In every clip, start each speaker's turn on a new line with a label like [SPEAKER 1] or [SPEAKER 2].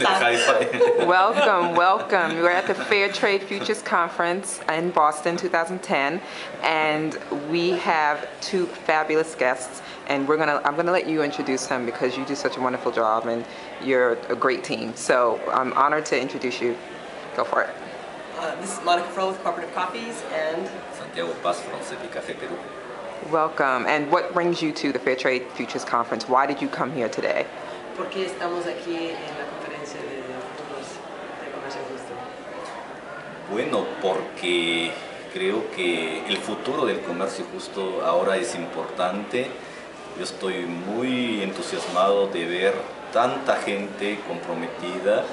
[SPEAKER 1] Welcome, welcome. We're at the Fair Trade Futures Conference in Boston 2010, and we have two fabulous guests, and I'm gonna let you introduce them because you do such a wonderful job and you're a great team. So I'm honored to introduce you. Go for it.
[SPEAKER 2] This is Monica Froh with Cooperative Coffees and
[SPEAKER 3] Santiago Paz from Café Perú.
[SPEAKER 1] Welcome. And what brings you to the Fair Trade Futures Conference? Why did you come here today?
[SPEAKER 2] Porque estamos aquí en la conferencia de futuros de comercio justo.
[SPEAKER 3] Bueno, porque creo que el futuro del comercio justo ahora es importante. Yo estoy muy entusiasmado de ver tanta gente comprometida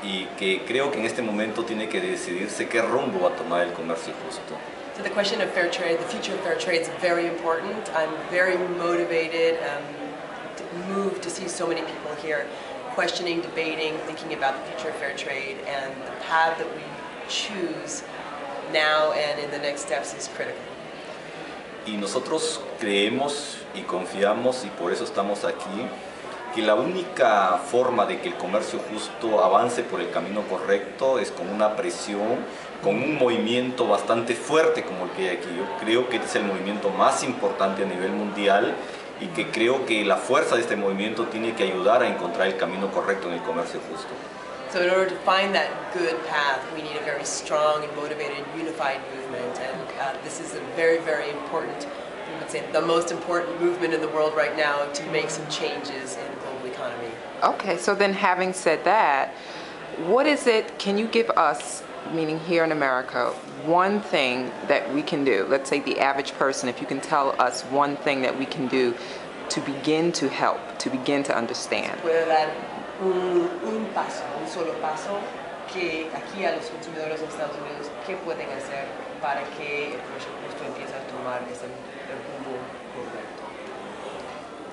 [SPEAKER 3] y que creo que en este momento tiene que decidirse qué rumbo va a tomar el comercio justo.
[SPEAKER 2] So the question of fair trade, the future of fair trade is very important. I'm very motivated, moved to see so many people here questioning, debating, thinking about the future of fair trade, and the path that we choose now and in the next steps is critical.
[SPEAKER 3] Y nosotros creemos y confiamos, y por eso estamos aquí, que la única forma de que el comercio justo avance por el camino correcto es con una presión, con un movimiento bastante fuerte como el que hay aquí. Yo creo que es el movimiento más importante a nivel mundial y que creo que la fuerza de este movimiento tiene que ayudar a encontrar el camino correcto en el comercio justo.
[SPEAKER 2] So in order to find that good path, we need a very strong and motivated, unified movement, and this is a very, very important, I would say, the most important movement in the world right now to make some changes in the global economy.
[SPEAKER 1] Okay, so then having said that, what is it, can you give us, meaning here in America, one thing that we can do, let's say the average person, if you can tell us one thing that we can do to begin to help, to begin to understand?
[SPEAKER 2] Puede dar un paso, un solo paso, que aquí a los consumidores de Estados Unidos, ¿qué pueden hacer para que el comercio justo empiece a tomar ese rumbo correcto?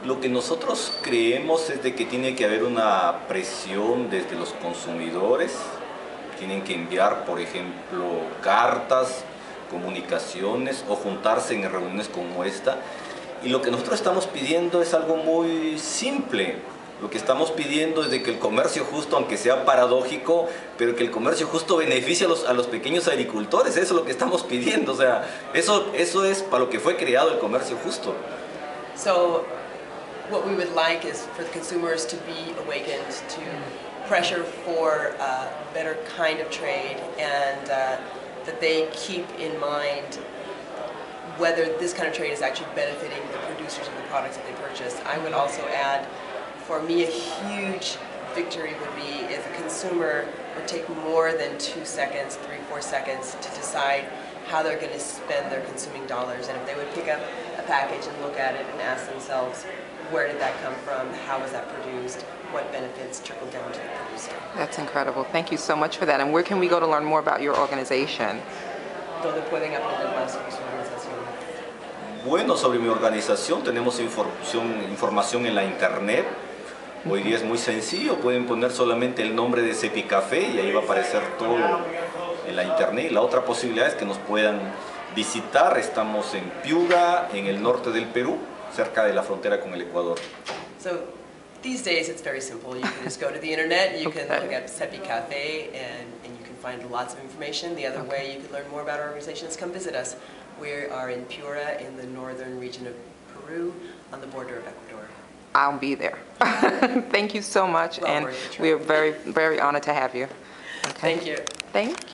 [SPEAKER 3] Lo que nosotros creemos es de que tiene que haber una presión desde los consumidores. Tienen que enviar, por ejemplo, cartas, comunicaciones o juntarse en reuniones como esta. Y lo que nosotros estamos pidiendo es algo muy simple. Lo que estamos pidiendo es de que el comercio justo, aunque sea paradójico, pero que el comercio justo beneficie a los pequeños agricultores. Eso es lo que estamos pidiendo. O sea, eso es para lo que fue creado el comercio justo.
[SPEAKER 2] So, what we would like is for the consumers to be awakened to pressure for a better kind of trade, and that they keep in mind whether this kind of trade is actually benefiting the producers of the products that they purchase. I would also add, for me, a huge victory would be if a consumer would take more than 2 seconds, 3-4 seconds to decide how they're going to spend their consuming dollars, and if they would pick up a package and look at it and ask themselves, where did that come from? How was that produced? What benefits trickle down to the producer?
[SPEAKER 1] That's incredible. Thank you so much for that. And where can we go to learn more about your organization?
[SPEAKER 2] ¿Dónde pueden aprender más sobre su organización?
[SPEAKER 3] Bueno, sobre mi organización tenemos información en la internet. Hoy día es muy sencillo, pueden poner solamente el nombre de Cepi Café y ahí va a aparecer todo en la internet. Y la otra posibilidad es que nos puedan visitar. Estamos en Piura, en el norte del Perú, cerca de la frontera con el Ecuador.
[SPEAKER 2] So these days it's very simple. You can just go to the internet, you can look at Cepi Café, and you can find lots of information. The other way you can learn more about our organization is come visit us. We are in Piura, in the northern region of Peru, on the border of Ecuador.
[SPEAKER 1] I'll be there. Thank you so much, and we are very, very honored to have you. Okay.
[SPEAKER 2] Thank you.
[SPEAKER 1] Thank you.